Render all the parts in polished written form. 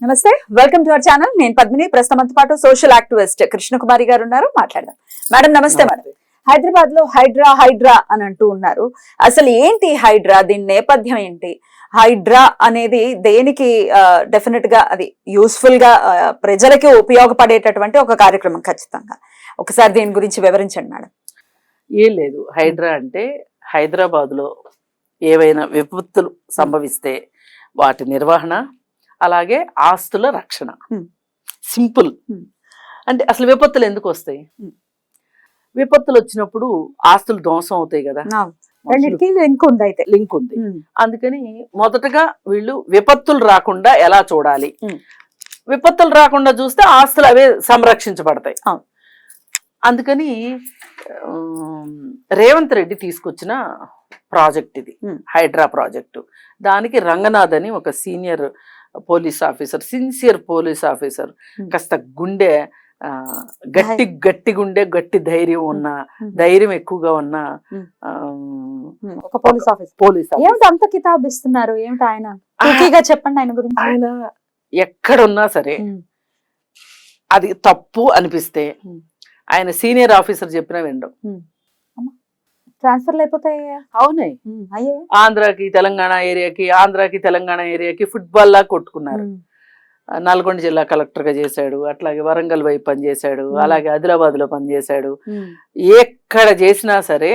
నమస్తే, welcome to our channel. నేను పద్మిని. ప్రస్తుతంతో పాటు సోషల్ యాక్టివిస్ట్ కృష్ణకుమారి గారు ఉన్నారు. మాట్లాడదాం. మేడం నమస్తే. మేడం, హైదరాబాద్ లో హైడ్రా అని అంటూ ఉన్నారు. అసలు ఏంటి హైడ్రా? దీని నేపథ్యం ఏంటి? హైడ్రా అనేది దేనికి డెఫినెట్ గా అది యూస్ఫుల్ గా ప్రజలకి ఉపయోగపడేటటువంటి ఒక కార్యక్రమం. ఖచ్చితంగా ఒకసారి దీని గురించి వివరించండి మేడం. ఏం లేదు, హైడ్రా అంటే హైదరాబాద్ లో ఏవైనా విపత్తులు సంభవిస్తే వాటి నిర్వహణ, అలాగే ఆస్తుల రక్షణ. సింపుల్. అంటే అసలు విపత్తులు ఎందుకు వస్తాయి? విపత్తులు వచ్చినప్పుడు ఆస్తులు ధ్వంసం అవుతాయి కదా, లింక్ ఉంది. అందుకని మొదటగా వీళ్ళు విపత్తులు రాకుండా ఎలా చూడాలి, విపత్తులు రాకుండా చూస్తే ఆస్తులు అవే సంరక్షించబడతాయి. అందుకని రేవంత్ రెడ్డి తీసుకొచ్చిన ప్రాజెక్ట్ ఇది, హైడ్రా ప్రాజెక్టు. దానికి రంగనాథ్ అని ఒక senior police officer, sincere police officer, కాస్త గుండె గట్టి గుండె, గట్టి ధైర్యం ఉన్న, ధైర్యం ఎక్కువగా ఉన్న ఒక పోలీస్ ఆఫీసర్. ఏమిటి అంత కితాబ్ ఇస్తున్నారు? ఏమిటి ఆయన? చెప్పండి ఆయన గురించి. ఆయన ఎక్కడున్నా సరే అది తప్పు అనిపిస్తే ఆయన సీనియర్ ఆఫీసర్ చెప్పినా వినడం. ట్రాన్స్ఫర్లు అయిపోతాయి. అవునాయి. ఆంధ్రాకి తెలంగాణ ఏరియాకి ఫుట్బాల్ లా కొట్టుకున్నారు. నల్గొండ జిల్లా కలెక్టర్ గా చేశాడు, అట్లాగే వరంగల్ వైపు పనిచేశాడు, అలాగే ఆదిలాబాద్ లో పనిచేశాడు. ఎక్కడ చేసినా సరే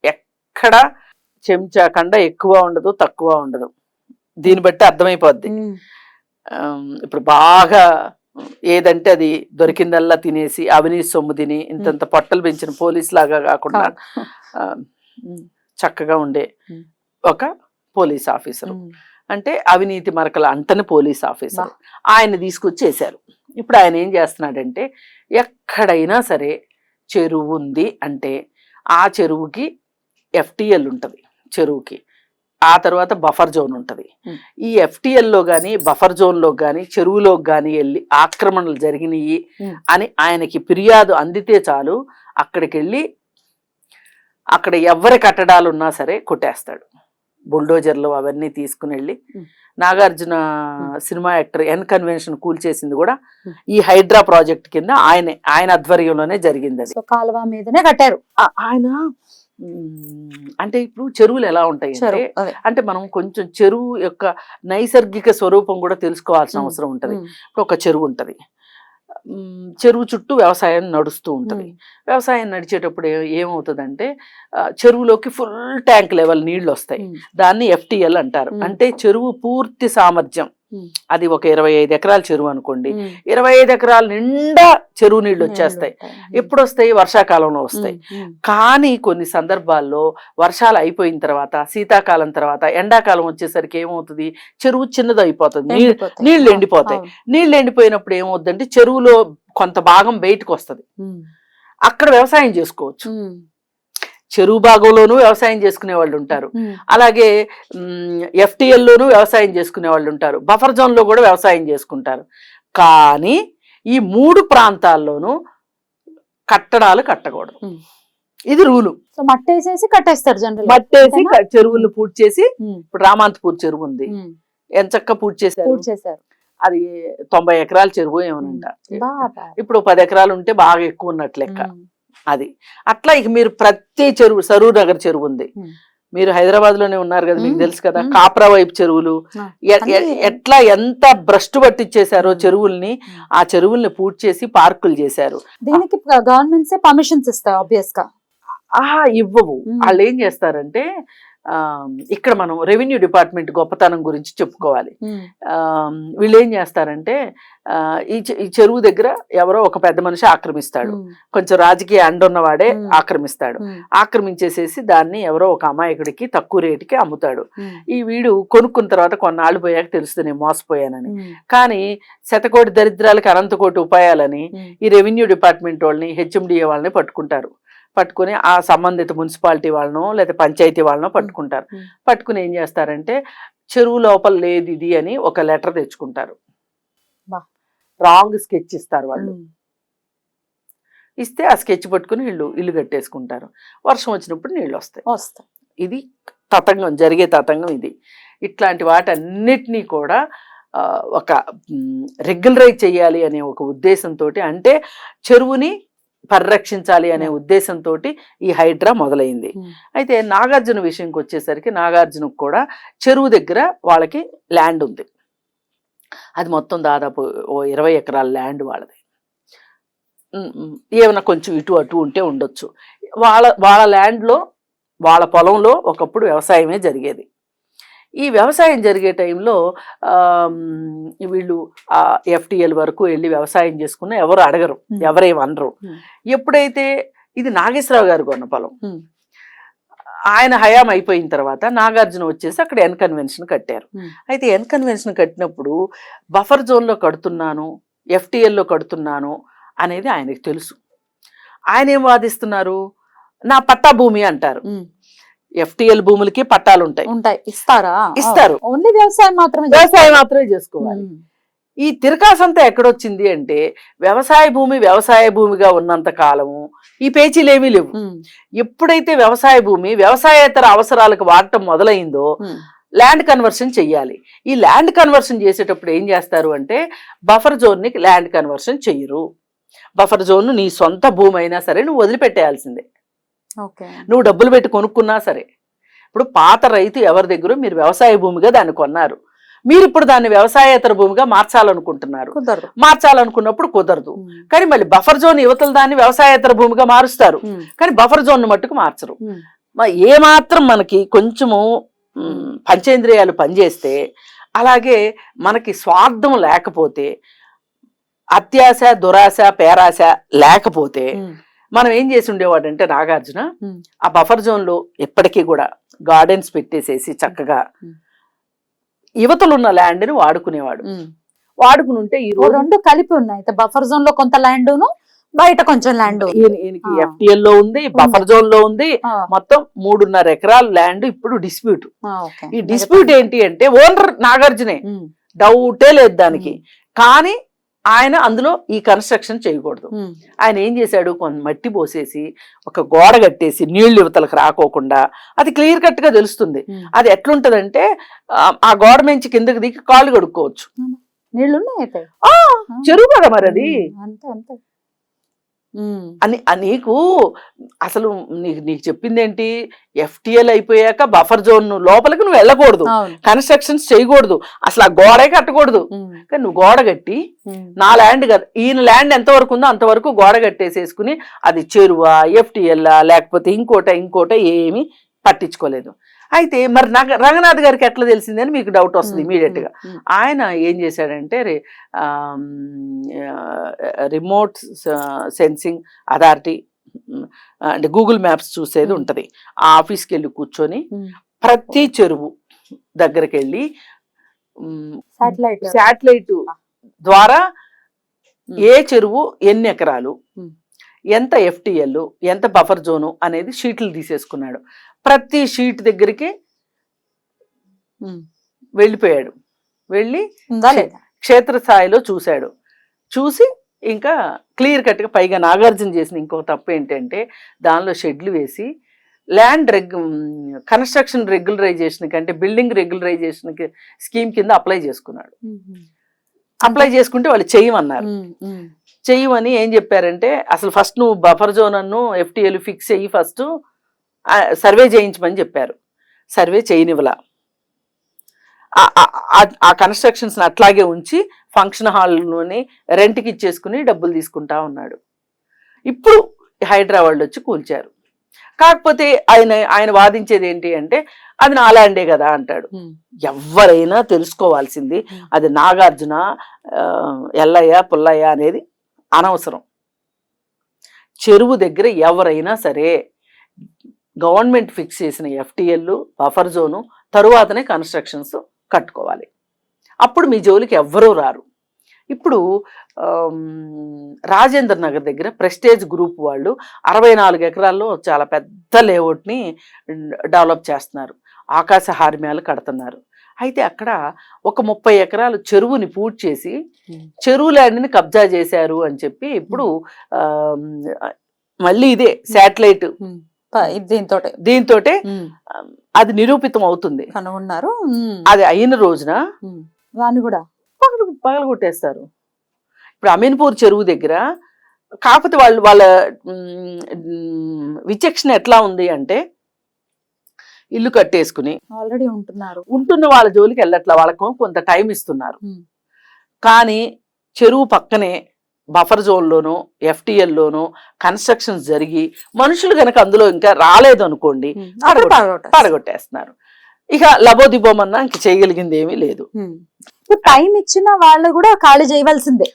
ఎక్కడ చెంచా కండ ఎక్కువ ఉండదు, తక్కువ ఉండదు. దీన్ని బట్టి అర్థమైపోద్ది. ఇప్పుడు బాగా ఏదంటే అది దొరికిందల్లా తినేసి అవినీతి సొమ్ము తిని ఇంతంత పొట్టలు పెంచిన పోలీస్ లాగా కాకుండా చక్కగా ఉండే ఒక పోలీస్ ఆఫీసర్, అంటే అవినీతి మరకల అంటని పోలీస్ ఆఫీసర్ ఆయన తీసుకొచ్చేసారు. ఇప్పుడు ఆయన ఏం చేస్తున్నాడంటే, ఎక్కడైనా సరే చెరువు ఉంది అంటే ఆ చెరువుకి FTL ఉంటుంది, చెరువుకి. ఆ తర్వాత బఫర్ జోన్ ఉంటుంది. ఈ FTL లో గాని బఫర్ జోన్ లో గాని చెరువులోకి గాని వెళ్ళి ఆక్రమణలు జరిగినాయి అని ఆయనకి ఫిర్యాదు అందితే చాలు, అక్కడికి వెళ్ళి అక్కడ ఎవరి కట్టడాలు ఉన్నా సరే కొట్టేస్తాడు. బుల్డోజర్లు అవన్నీ తీసుకుని వెళ్ళి, నాగార్జున సినిమా యాక్టర్ కన్వెన్షన్ కూల్చేసింది కూడా ఈ హైడ్రా ప్రాజెక్ట్ కింద ఆయన ఆధ్వర్యంలోనే జరిగింది. అది కాలువ మీదనే కట్టారు ఆయన. అంటే ఇప్పుడు చెరువులు ఎలా ఉంటాయి అంటే మనం కొంచెం చెరువు యొక్క నైసర్గిక స్వరూపం కూడా తెలుసుకోవాల్సిన అవసరం ఉంటది. ఇప్పుడు ఒక చెరువు ఉంటది, చెరువు చుట్టూ వ్యవసాయం నడుస్తూ ఉంటది. వ్యవసాయం నడిచేటప్పుడు ఏమవుతుందంటే చెరువులోకి ఫుల్ ట్యాంక్ లెవెల్ నీళ్లు వస్తాయి. దాన్ని FTL అంటారు. అంటే చెరువు పూర్తి సామర్థ్యం. అది ఒక 25 ఎకరాల చెరువు అనుకోండి, 25 ఎకరాల నిండా చెరువు నీళ్లు వచ్చేస్తాయి. ఎప్పుడు వస్తాయి? వర్షాకాలంలో వస్తాయి. కానీ కొన్ని సందర్భాల్లో వర్షాలు అయిపోయిన తర్వాత, శీతాకాలం తర్వాత, ఎండాకాలం వచ్చేసరికి ఏమవుతుంది? చెరువు చిన్నది అయిపోతుంది, నీళ్లు ఎండిపోతాయి. నీళ్లు ఎండిపోయినప్పుడు ఏమవుతుందంటే చెరువులో కొంత భాగం బయటకు వస్తుంది. అక్కడ వ్యవసాయం చేసుకోవచ్చు. చెరువు భాగంలోనూ వ్యవసాయం చేసుకునే వాళ్ళు ఉంటారు, అలాగే FTL లోనూ వ్యవసాయం చేసుకునే వాళ్ళు ఉంటారు, బఫర్ జోన్ లో కూడా వ్యవసాయం చేసుకుంటారు. కానీ ఈ 3 ప్రాంతాల్లోనూ కట్టడాలు కట్టకూడదు. ఇది రూలు. మట్టేసేసి కట్టేస్తారు జనరల్. మట్టేసి చెరువులను పూర్తి చేసి, ఇప్పుడు రామాంతపూర్ చెరువు ఉంది, ఎంచక్క పూర్తి చేశారు. అది 90 ఎకరాల చెరువు ఏమనంట. ఇప్పుడు 10 ఎకరాలు ఉంటే బాగా ఎక్కువ ఉన్నట్లు లెక్క. అది అట్లా. ఇక మీరు ప్రతి చెరువు, సరూర్ నగర్ చెరువు ఉంది, మీరు హైదరాబాద్ లోనే ఉన్నారు కదా, మీకు తెలుసు కదా. కాప్రా వైపు చెరువులు ఎట్లా ఎంత భ్రష్టు పట్టించేశారో చెరువుల్ని. ఆ చెరువుల్ని పూర్తి చేసి పార్కులు చేశారు. దీనికి గవర్నమెంట్స్ పర్మిషన్స్ ఇస్తాయి ఆబ్వియస్ గా. ఇవ్వవు. వాళ్ళు ఏం చేస్తారంటే, ఇక్కడ మనం రెవెన్యూ డిపార్ట్మెంట్ గొప్పతనం గురించి చెప్పుకోవాలి. వీళ్ళు ఏం చేస్తారంటే, ఈ చెరువు దగ్గర ఎవరో ఒక పెద్ద మనిషి ఆక్రమిస్తాడు, కొంచెం రాజకీయ అండున్నవాడే ఆక్రమిస్తాడు. ఆక్రమించేసేసి దాన్ని ఎవరో ఒక అమాయకుడికి తక్కువ రేటుకి అమ్ముతాడు. ఈ వీడు కొనుక్కున్న తర్వాత కొన్నాళ్ళు పోయాక తెలుస్తుంది నేను మోసపోయానని. కానీ శతకోటి దరిద్రాలకి అనంతకోటి ఉపాయాలని ఈ రెవెన్యూ డిపార్ట్మెంట్ వాళ్ళని, HMDA వాళ్ళని పట్టుకుని ఆ సంబంధిత మున్సిపాలిటీ వాళ్ళనో లేదా పంచాయతీ వాళ్ళనో పట్టుకుంటారు. పట్టుకుని ఏం చేస్తారంటే, చెరువు లోపల లేదు ఇది అని ఒక లెటర్ తెచ్చుకుంటారు. రాంగ్ స్కెచ్ ఇస్తారు వాళ్ళు. ఇస్తే ఆ స్కెచ్ పట్టుకుని ఇల్లు కట్టేసుకుంటారు. వర్షం వచ్చినప్పుడు నీళ్ళు వస్తాయి. ఇది జరిగే తతంగం ఇది. ఇట్లాంటి వాటన్నిటినీ కూడా ఒక రెగ్యులరైజ్ చేయాలి అనే ఒక ఉద్దేశంతో, అంటే చెరువుని పరిరక్షించాలి అనే ఉద్దేశంతో ఈ హైడ్రా మొదలైంది. అయితే నాగార్జున విషయంకి వచ్చేసరికి నాగార్జునకు కూడా చెరువు దగ్గర వాళ్ళకి ల్యాండ్ ఉంది. అది మొత్తం దాదాపు 20 ఎకరాల ల్యాండ్ వాళ్ళది. ఏమైనా కొంచెం ఇటు అటు ఉంటే ఉండొచ్చు. వాళ్ళ ల్యాండ్లో వాళ్ళ పొలంలో ఒకప్పుడు వ్యవసాయమే జరిగేది. ఈ వ్యవసాయం జరిగే టైంలో వీళ్ళు FTL వరకు వెళ్ళి వ్యవసాయం చేసుకున్న ఎవరు అడగరు, ఎవరేం అనరు. ఎప్పుడైతే ఇది నాగేశ్వరరావు గారు కొన్న పొలం, ఆయన హయాం అయిపోయిన తర్వాత నాగార్జున వచ్చేసి అక్కడ ఎన్ కన్వెన్షన్ కట్టారు. అయితే ఎన్ కన్వెన్షన్ కట్టినప్పుడు బఫర్ జోన్లో కడుతున్నాను, FTL లో కడుతున్నాను అనేది ఆయనకు తెలుసు. ఆయన ఏం వాదిస్తున్నారు, నా పట్టా భూమి అంటారు. FTL భూములకి పట్టాలు ఉంటాయి. ఇస్తారు. ఓన్లీ వ్యవసాయం మాత్రమే చేసుకోవాలి. ఈ తిరకాసంతా ఎక్కడొచ్చింది అంటే వ్యవసాయ భూమిగా ఉన్నంత కాలము ఈ పేచీలేమీ లేవు. ఎప్పుడైతే వ్యవసాయ భూమి వ్యవసాయేతర అవసరాలకు వాడటం మొదలైందో ల్యాండ్ కన్వర్షన్ చెయ్యాలి. ఈ ల్యాండ్ కన్వర్షన్ చేసేటప్పుడు ఏం చేస్తారు అంటే బఫర్ జోన్ ని ల్యాండ్ కన్వర్షన్ చెయ్యరు. బఫర్ జోన్ నీ సొంత భూమి అయినా సరే నువ్వు వదిలిపెట్టేయాల్సిందే. నువ్వు డబ్బులు పెట్టి కొనుక్కున్నా సరే. ఇప్పుడు పాత రైతు ఎవరి దగ్గర మీరు వ్యవసాయ భూమిగా దాన్ని కొన్నారు, మీరు ఇప్పుడు దాన్ని వ్యవసాయేతర భూమిగా మార్చాలనుకుంటున్నారు. మార్చాలనుకున్నప్పుడు కుదరదు. కానీ మళ్ళీ బఫర్ జోన్ యువతల దాన్ని వ్యవసాయేతర భూమిగా మారుస్తారు, కానీ బఫర్ జోన్ మట్టుకు మార్చరు. ఏ మాత్రం మనకి కొంచెము పంచేంద్రియాలు పనిచేస్తే, అలాగే మనకి స్వార్థం లేకపోతే, అత్యాశ దురాశ పేరాశ లేకపోతే మనం ఏం చేసి ఉండేవాడు అంటే నాగార్జున ఆ బఫర్ జోన్ లో ఎప్పటికీ కూడా గార్డెన్స్ పెట్టేసేసి చక్కగా యువతలున్న ల్యాండ్ ని వాడుకునేవాడు. వాడుకుని ఉంటే ఈ రెండు కలిపి ఉన్నాయి. బఫర్ జోన్ లో కొంత ల్యాండ్, బయట కొంచెం ల్యాండ్. FTL లో ఉంది, బఫర్ జోన్ లో ఉంది. మొత్తం 3.5 ఎకరాల ల్యాండ్ ఇప్పుడు డిస్ప్యూట్. ఈ డిస్ప్యూట్ ఏంటి అంటే ఓనర్ నాగార్జునే, డౌటే లేదు దానికి. కానీ ఆయన అందులో ఈ కన్స్ట్రక్షన్ చేయకూడదు. ఆయన ఏం చేశాడు, కొంత మట్టి పోసేసి ఒక గోడ కట్టేసి నీళ్లు యువతలకు రాకోకుండా, అది క్లియర్ కట్ గా తెలుస్తుంది. అది ఎట్లుంటదంటే ఆ గోడ నుంచి కిందకి దిగి కాళ్ళు కడుక్కోవచ్చు. నీళ్లు చెరువు కదా మరి అది. నీకు అసలు నీకు చెప్పింది ఏంటి, FTL అయిపోయాక బఫర్ జోన్ లోపలికి నువ్వు వెళ్ళకూడదు, కన్స్ట్రక్షన్స్ చేయకూడదు, అసలు ఆ గోడే కట్టకూడదు. కానీ నువ్వు గోడ కట్టి నా ల్యాండ్ కదా, ఈయన ల్యాండ్ ఎంతవరకు ఉందో అంతవరకు గోడ కట్టేసేసుకుని అది చెరువా FTL లేకపోతే ఇంకోట ఏమి పట్టించుకోలేదు. అయితే మరి రంగనాథ్ గారికి ఎట్లా తెలిసిందని మీకు డౌట్ వస్తుంది ఇమీడియట్ గా. ఆయన ఏం చేశాడంటే రిమోట్ సెన్సింగ్ అథారిటీ అంటే గూగుల్ మ్యాప్స్ చూసేది ఉంటది, ఆ ఆఫీస్కి వెళ్ళి కూర్చొని ప్రతి చెరువు దగ్గరికి వెళ్ళి శాటిలైట్ ద్వారా ఏ చెరువు ఎన్ని ఎకరాలు, ఎంత FTL, ఎంత బఫర్ జోను అనేది షీట్లు తీసేసుకున్నాడు. ప్రతి షీట్ దగ్గరికి వెళ్ళిపోయాడు. వెళ్ళి క్షేత్రస్థాయిలో చూశాడు. చూసి ఇంకా క్లియర్ కట్గా, పైగా నాగార్జున చేసిన ఇంకో తప్పు ఏంటంటే దానిలో షెడ్లు వేసి ల్యాండ్ కన్స్ట్రక్షన్ రెగ్యులరైజేషన్ అంటే బిల్డింగ్ రెగ్యులరైజేషన్ స్కీమ్ కింద అప్లై చేసుకున్నాడు. అప్లై చేసుకుంటే వాళ్ళు చెయ్యమని ఏం చెప్పారంటే, అసలు ఫస్ట్ నువ్వు బఫర్ జోన్ అను FTL ఫిక్స్ చెయ్యి, ఫస్ట్ సర్వే చేయించమని చెప్పారు. సర్వే చేయనివ్వలా. ఆ కన్స్ట్రక్షన్స్ అట్లాగే ఉంచి ఫంక్షన్ హాల్లోని రెంట్కి ఇచ్చేసుకుని డబ్బులు తీసుకుంటా ఉన్నాడు. ఇప్పుడు హైదరాబాద్ వచ్చి కూల్చారు. కాకపోతే ఆయన వాదించేది ఏంటి అంటే అది నా ల్యాండే కదా అంటాడు. ఎవరైనా తెలుసుకోవాల్సింది అది నాగార్జున ఎల్లయ్య పుల్లయ్య అనేది అనవసరం. చెరువు దగ్గర ఎవరైనా సరే గవర్నమెంట్ ఫిక్స్ చేసిన FTL బఫర్ జోను తరువాతనే కన్స్ట్రక్షన్స్ కట్టుకోవాలి. అప్పుడు మీ జోలికి ఎవ్వరూ రారు. ఇప్పుడు రాజేంద్ర నగర్ దగ్గర ప్రెస్టేజ్ గ్రూప్ వాళ్ళు 64 ఎకరాల్లో చాలా పెద్ద లేఅవుట్ని డెవలప్ చేస్తున్నారు. ఆకాశ హార్మ్యాలు కడుతున్నారు. అయితే అక్కడ ఒక 30 ఎకరాలు చెరువుని పూర్తి చేసి చెరువు ల్యాండ్ని కబ్జా చేశారు అని చెప్పి ఇప్పుడు మళ్ళీ ఇదే శాటిలైట్ దీంతో అది నిరూపితం అవుతుంది. కనుగొన్నారు. అది అయిన రోజున పగలగొట్టేస్తారు. ఇప్పుడు అమీన్పూర్ చెరువు దగ్గర కాకపోతే వాళ్ళ విచక్షణ ఎట్లా ఉంది అంటే, ఇల్లు కట్టేసుకుని ఆల్రెడీ ఉంటున్నారు, ఉంటున్న వాళ్ళ జోలికి వెళ్ళట్లా, వాళ్ళకు కొంత టైం ఇస్తున్నారు. కానీ చెరువు పక్కనే బఫర్ జోన్లోనో ఎఫ్టిఎల్లోనో కన్స్ట్రక్షన్స్ జరిగి మనుషులు గనక అందులో ఇంకా రాలేదు అనుకోండి, పడగొట్టేస్తున్నారు. ఇక లబోదిబోమన్నా ఇంక చేయగలిగింది ఏమీ లేదు. టైం ఇచ్చిన వాళ్ళు కూడా ఖాళీ చేయవలసిందే.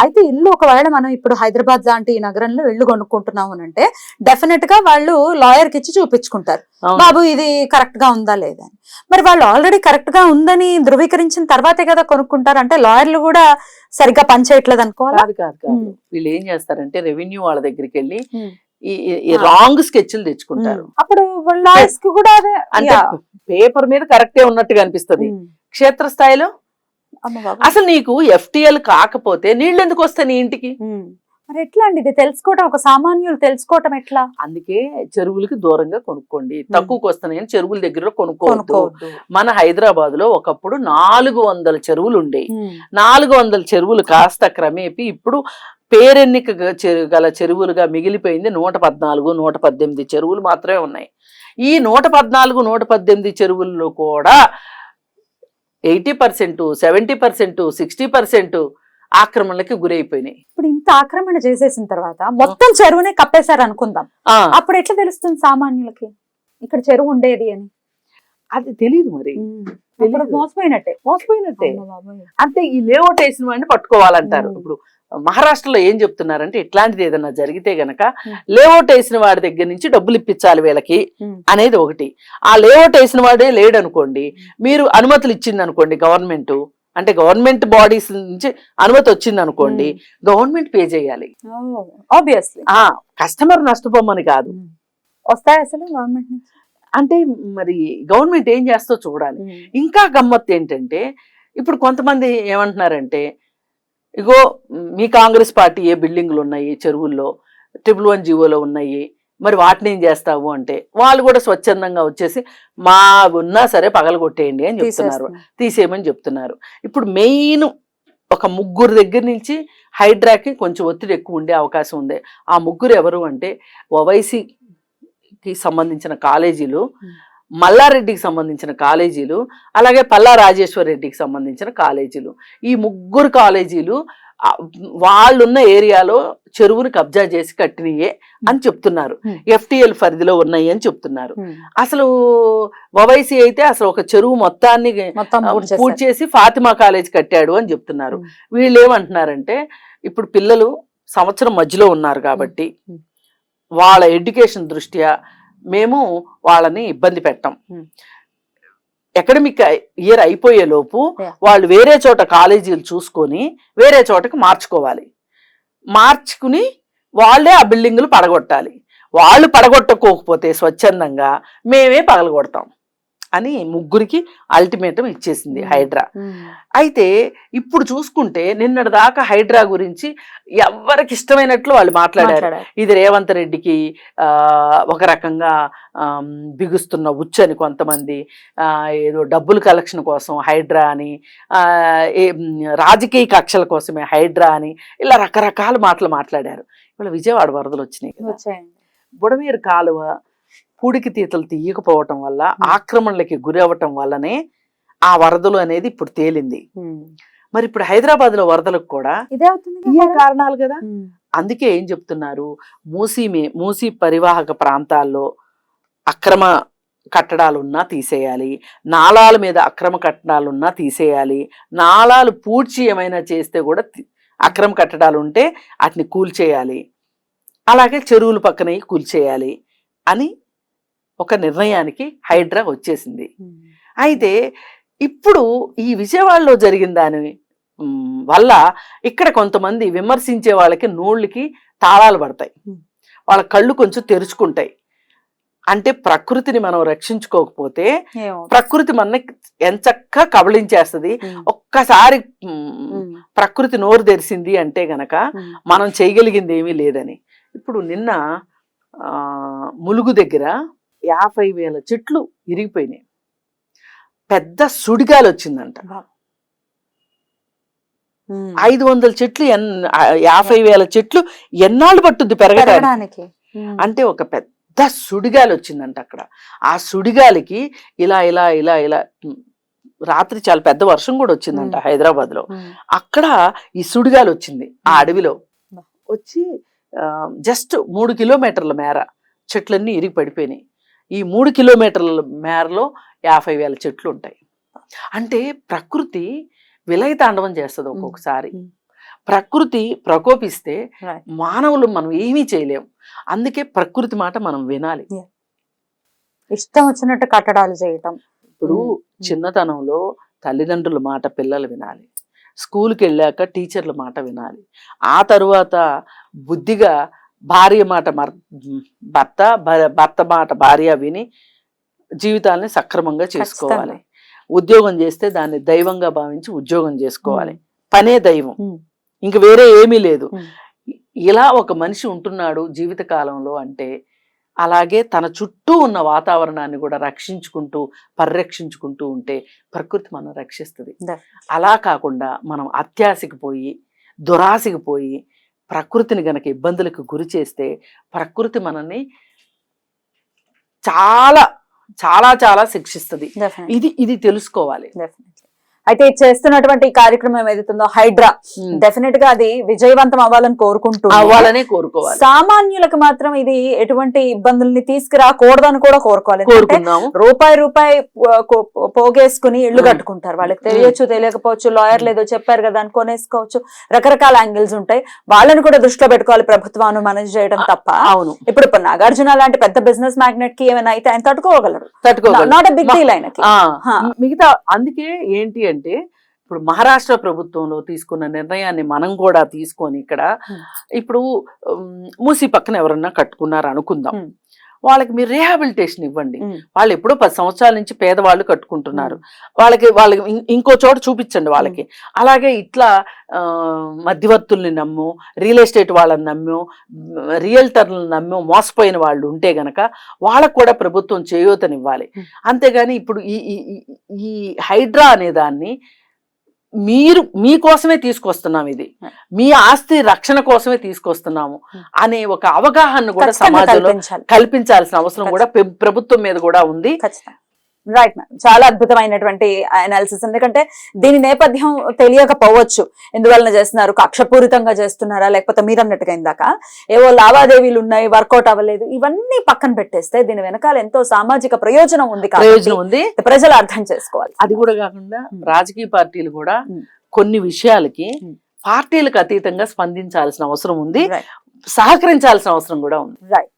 అయితే ఇల్లు ఒకవేళ మనం ఇప్పుడు హైదరాబాద్ లాంటి నగరంలో ఇల్లు కొనుక్కుంటున్నాము అంటే డెఫినెట్ గా వాళ్ళు లాయర్ కి ఇచ్చి చూపించుకుంటారు, బాబు ఇది కరెక్ట్ గా ఉందా లేదా అని. మరి వాళ్ళు ఆల్రెడీ కరెక్ట్ గా ఉందని ధృవీకరించిన తర్వాతే కదా కొనుక్కుంటారు. అంటే లాయర్లు కూడా సరిగ్గా పనిచేయట్లేదు అనుకోవాలి. కాదు వీళ్ళు ఏం చేస్తారంటే రెవెన్యూ వాళ్ళ దగ్గరికి వెళ్ళి ఈ రాంగ్ స్కెచ్లు తెచ్చుకుంటారు. అప్పుడు లాయర్స్ కి కూడా అంటే పేపర్ మీద కరెక్టే ఉన్నట్టుగా అనిపిస్తుంది, క్షేత్రస్థాయిలో అసలు నీకు ఎఫ్టిఎల్ కాకపోతే నీళ్ళు ఎందుకు వస్తాయి నీ ఇంటికి? మరి ఎట్లా అండి ఇది తెలుసుకోవటం, ఒక సామాన్యులు తెలుసుకోవటం ఎట్లా? అందుకే చెరువులకి దూరంగా కొనుక్కోండి, తక్కువకి వస్తున్నాయని చెరువుల దగ్గర కొనుక్కోవద్దు. మన హైదరాబాద్ లో ఒకప్పుడు 400 చెరువులు ఉండేవి. 400 చెరువులు కాస్త క్రమేపీ ఇప్పుడు పేరెన్నిక గల చెరువులుగా మిగిలిపోయింది 114, 118 చెరువులు మాత్రమే ఉన్నాయి. ఈ 114, 118 చెరువుల్లో కూడా 80%, 70%, 60% ఆక్రమణలకి గురైపోయినాయి. ఇప్పుడు ఇంత ఆక్రమణ చేసేసిన తర్వాత మొత్తం చెరువునే కప్పేశారు అనుకుందాం, అప్పుడు ఎట్లా తెలుస్తుంది సామాన్యులకి ఇక్కడ చెరువు ఉండేది అని? అది తెలియదు. మరి మోసపోయినట్టే. అంటే ఈ లేఅవుట్ వేసిన వాడిని పట్టుకోవాలంటారు. ఇప్పుడు మహారాష్ట్రలో ఏం చెప్తున్నారంటే, ఇట్లాంటిది ఏదన్నా జరిగితే గనక లేఅవుట్ వేసిన వాడి దగ్గర నుంచి డబ్బులు ఇప్పించాలి వీళ్ళకి అనేది ఒకటి. ఆ లేఅవుట్ వేసిన వాడే లేడు అనుకోండి, మీరు అనుమతులు ఇచ్చింది అనుకోండి గవర్నమెంట్, అంటే గవర్నమెంట్ బాడీస్ నుంచి అనుమతి వచ్చింది అనుకోండి, గవర్నమెంట్ పే చేయాలి. ఆబ్వియస్లీ కస్టమర్ నష్టపోమని కాదు, వస్తాయి అసలు గవర్నమెంట్ నుంచి. అంటే మరి గవర్నమెంట్ ఏం చేస్తో చూడాలి. ఇంకా గమ్మత్తు ఏంటంటే, ఇప్పుడు కొంతమంది ఏమంటున్నారంటే, ఇగో మీ కాంగ్రెస్ పార్టీ ఏ బిల్డింగ్లు ఉన్నాయి చెరువుల్లో, 111 జీవోలో ఉన్నాయి, మరి వాటిని ఏం చేస్తావు అంటే వాళ్ళు కూడా స్వచ్ఛందంగా వచ్చేసి మా ఉన్నా సరే పగలగొట్టేయండి అని చెప్తున్నారు, తీసేయమని చెప్తున్నారు. ఇప్పుడు మెయిన్ ఒక ముగ్గురు దగ్గర నుంచి హైడ్రాకి కొంచెం ఒత్తిడి ఎక్కువ ఉండే అవకాశం ఉంది. ఆ ముగ్గురు ఎవరు అంటే, ఓవైసీకి సంబంధించిన కాలేజీలు, మల్లారెడ్డికి సంబంధించిన కాలేజీలు, అలాగే పల్లా రాజేశ్వర్ రెడ్డికి సంబంధించిన కాలేజీలు. ఈ ముగ్గురు కాలేజీలు వాళ్ళున్న ఏరియాలో చెరువుని కబ్జా చేసి కట్టినయే అని చెప్తున్నారు, ఎఫ్టిఎల్ పరిధిలో ఉన్నాయి అని చెప్తున్నారు. అసలు ఓవైసీ అయితే అసలు ఒక చెరువు మొత్తాన్ని పూర్తి చేసి ఫాతిమా కాలేజ్ కట్టాడు అని చెప్తున్నారు. వీళ్ళు ఏమంటున్నారంటే, ఇప్పుడు పిల్లలు సంవత్సరం మధ్యలో ఉన్నారు కాబట్టి వాళ్ళ ఎడ్యుకేషన్ దృష్ట్యా మేము వాళ్ళని ఇబ్బంది పెట్టాం, అకాడమిక్ ఇయర్ అయిపోయే లోపు వాళ్ళు వేరే చోట కాలేజీలు చూసుకొని వేరే చోటకి మార్చుకుని వాళ్ళే ఆ బిల్డింగులు పడగొట్టాలి. వాళ్ళు పడగొట్టకపోతే స్వచ్ఛందంగా మేమే పగలగొడతాం అని ముగ్గురికి అల్టిమేటం ఇచ్చేసింది హైడ్రా. అయితే ఇప్పుడు చూసుకుంటే నిన్నటి దాకా హైడ్రా గురించి ఎవరికి ఇష్టమైనట్లు వాళ్ళు మాట్లాడారు. ఇది రేవంత్ రెడ్డికి ఒక రకంగా బిగుస్తున్న ఉచ్చని కొంతమంది, ఏదో డబ్బుల కలెక్షన్ కోసం హైడ్రా అని, రాజకీయ కక్షల కోసమే హైడ్రా అని, ఇలా రకరకాల మాటలు మాట్లాడారు. ఇవాళ విజయవాడ వరదలు వచ్చినాయి. బుడమేరు కాలువ పూడికి తీతలు తీయకపోవటం వల్ల, ఆక్రమణలకి గురి అవ్వటం వల్లనే ఆ వరదలు అనేది ఇప్పుడు తేలింది. మరి ఇప్పుడు హైదరాబాద్ లో వరదలకు కూడా ఇదే కారణాలు కదా. అందుకే ఏం చెప్తున్నారు, మూసీ పరివాహక ప్రాంతాల్లో అక్రమ కట్టడాలున్నా తీసేయాలి, నాలాల మీద అక్రమ కట్టడాలున్నా తీసేయాలి, నాలాలు పూడ్చి ఏమైనా చేస్తే కూడా అక్రమ కట్టడాలు ఉంటే వాటిని కూల్చేయాలి, అలాగే చెరువుల పక్కన కూల్చేయాలి అని ఒక నిర్ణయానికి హైడ్రా వచ్చేసింది. అయితే ఇప్పుడు ఈ విజయవాడలో జరిగిన దాని వల్ల ఇక్కడ కొంతమంది విమర్శించే వాళ్ళకి నోళ్ళకి తాళాలు పడతాయి, వాళ్ళ కళ్ళు కొంచెం తెరుచుకుంటాయి. అంటే ప్రకృతిని మనం రక్షించుకోకపోతే ప్రకృతి మనని ఎంచక్కా కబళించేస్తుంది. ఒక్కసారి ప్రకృతి నోరు తెరిసింది అంటే గనక మనం చేయగలిగింది ఏమీ లేదని. ఇప్పుడు నిన్న ములుగు దగ్గర 50,000 చెట్లు ఇరిగిపోయినాయి, పెద్ద సుడిగాలి వచ్చిందంట. 500 చెట్లు 50,000 చెట్లు ఎన్నాళ్ళు పట్టుద్ది పెరగడానికి? అంటే ఒక పెద్ద సుడిగాలి వచ్చిందంట అక్కడ. ఆ సుడిగాలికి ఇలా ఇలా ఇలా ఇలా రాత్రి చాలా పెద్ద వర్షం కూడా వచ్చిందంట హైదరాబాద్ లో. అక్కడ ఈ సుడిగాలి వచ్చింది ఆ అడవిలో వచ్చి జస్ట్ 3 కిలోమీటర్ల మేర చెట్లన్నీ ఇరిగి పడిపోయినాయి. ఈ 3 కిలోమీటర్ల మేరలో 50,000 చెట్లు ఉంటాయి. అంటే ప్రకృతి విలయతాండవం చేస్తుంది ఒక్కొక్కసారి. ప్రకృతి ప్రకోపిస్తే మానవులు మనం ఏమీ చేయలేం. అందుకే ప్రకృతి మాట మనం వినాలి. ఇష్టం వచ్చినట్టు కట్టడాలు చేయటం. ఇప్పుడు చిన్నతనంలో తల్లిదండ్రుల మాట పిల్లలు వినాలి, స్కూల్కి వెళ్ళాక టీచర్ల మాట వినాలి, ఆ తరువాత బుద్ధిగా భార్య మాట భర్త మాట భార్య విని జీవితాన్ని సక్రమంగా చేసుకోవాలి. ఉద్యోగం చేస్తే దాన్ని దైవంగా భావించి ఉద్యోగం చేసుకోవాలి. పనే దైవం, ఇంక వేరే ఏమీ లేదు. ఇలా ఒక మనిషి ఉంటున్నాడు జీవిత కాలంలో అంటే అలాగే తన చుట్టూ ఉన్న వాతావరణాన్ని కూడా రక్షించుకుంటూ పరిరక్షించుకుంటూ ఉంటే ప్రకృతి మనం రక్షిస్తుంది. అలా కాకుండా మనం అత్యాశకి పోయి దురాశకి పోయి ప్రకృతిని గనక ఇబ్బందులకు గురి చేస్తే ప్రకృతి మనల్ని చాలా చాలా చాలా శిక్షిస్తుంది. ఇది తెలుసుకోవాలి. అయితే చేస్తున్నటువంటి కార్యక్రమం ఏదైతుందో హైడ్రా, డెఫినెట్ గా అది విజయవంతం అవ్వాలని కోరుకోవాలి. సామాన్యులకు మాత్రం ఇది ఎటువంటి ఇబ్బందుల్ని తీసుకురాకూడదని కూడా కోరుకోవాలి. రూపాయి పోగేసుకుని ఇల్లు కట్టుకుంటారు. వాళ్ళకి తెలియచ్చు తెలియకపోవచ్చు, లాయర్లు ఏదో చెప్పారు కదా అని కొనేసుకోవచ్చు. రకరకాల యాంగిల్స్ ఉంటాయి. వాళ్ళని కూడా దృష్టిలో పెట్టుకోవాలి ప్రభుత్వాన్ని మేనేజ్ చేయడం తప్ప. అవును, ఇప్పుడు నాగార్జున లాంటి పెద్ద బిజినెస్ మ్యాగ్నెట్ కి ఏమైనా అయితే ఆయన తట్టుకోగలరు. నాట్ ఎ బిగ్ డీల్ ఆయనకి. మిగతా అందుకే ఏంటి అంటే ఇప్పుడు మహారాష్ట్ర ప్రభుత్వంలో తీసుకున్న నిర్ణయాన్ని మనం కూడా తీసుకొని ఇక్కడ ఇప్పుడు మూసి పక్కన ఎవరన్నా కట్టుకున్నారు అనుకుందాం, వాళ్ళకి మీరు రీహాబిలిటేషన్ ఇవ్వండి. వాళ్ళు ఎప్పుడో 10 సంవత్సరాల నుంచి పేదవాళ్ళు కట్టుకుంటున్నారు, వాళ్ళకి ఇంకో చోట చూపించండి వాళ్ళకి. అలాగే ఇట్లా మధ్యవర్తుల్ని నమ్ము, రియల్ ఎస్టేట్ వాళ్ళని నమ్ము, రియల్టర్లను నమ్ము మోసపోయిన వాళ్ళు ఉంటే గనక వాళ్ళకు కూడా ప్రభుత్వం చేయూతనివ్వాలి. అంతేగాని ఇప్పుడు ఈ హైడ్రా అనే దాన్ని మీకోసమే తీసుకొస్తున్నాం, ఇది మీ ఆస్తి రక్షణ కోసమే తీసుకొస్తున్నాము అనే ఒక అవగాహన కూడా సమాజంలో కల్పించాల్సిన అవసరం కూడా ప్రభుత్వం మీద కూడా ఉంది. రైట్ మ్యామ్, చాలా అద్భుతమైనటువంటి అనాలిసిస్. ఎందుకంటే దీని నేపథ్యం తెలియకపోవచ్చు, ఎందువలన చేస్తున్నారు, కక్షపూరితంగా చేస్తున్నారా, లేకపోతే మీరు అన్నట్టుగా ఇందాక ఏవో లావాదేవీలు ఉన్నాయి వర్కౌట్ అవ్వలేదు, ఇవన్నీ పక్కన పెట్టేస్తే దీని వెనకాల ఎంతో సామాజిక ప్రయోజనం ఉంది, ప్రజలు అర్థం చేసుకోవాలి. అది కూడా కాకుండా రాజకీయ పార్టీలు కూడా కొన్ని విషయాలకి పార్టీలకు అతీతంగా స్పందించాల్సిన అవసరం ఉంది, సహకరించాల్సిన అవసరం కూడా ఉంది. రైట్,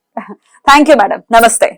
థ్యాంక్ యూ మేడం, నమస్తే.